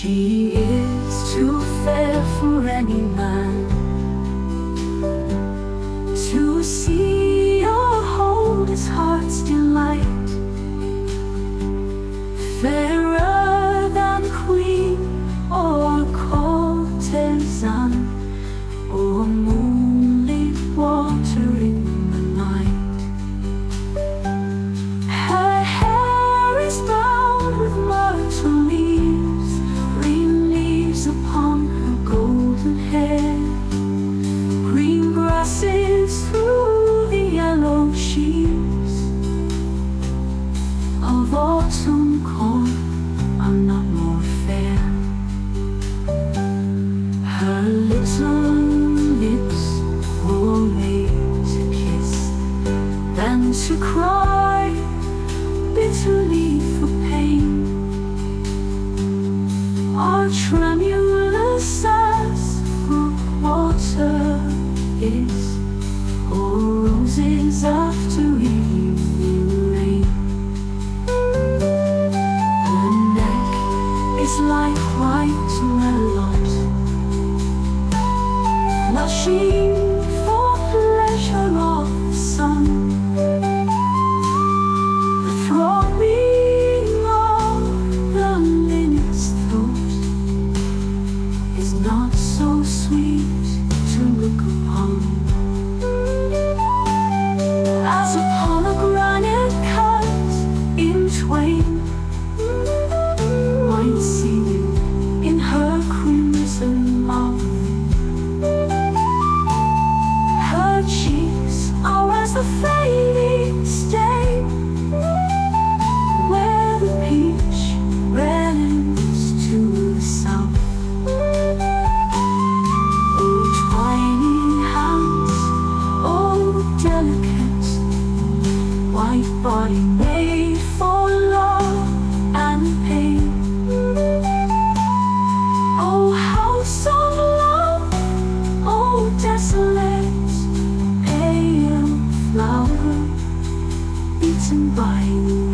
She is too fair for any man to see or hold his heart's delight. Fairer than queen or courtesan, or moonlit water in the night. Her hair is bound with myrtle leaves, green leaves upon her golden hair, green grasses through the yellow sheaves of autumn corn are not more fair. Her little lips were made to kiss, then to cry bitterly for pain, are tremulous as brook water is, or roses after evening rain. Her neck is like white melon, blushing for pleasure of the sun. The throbbing of the linnet's throat is not so sweet to look upon as upon a granite cut in twain, wine singing in her crimson mouth. Her cheeks are as the fading stain where the peach redens to the south. Oh, tiny hands, oh, delicate, white body made for love and pain. Oh, house of love, oh, desolate, pale flower, beaten by the wind.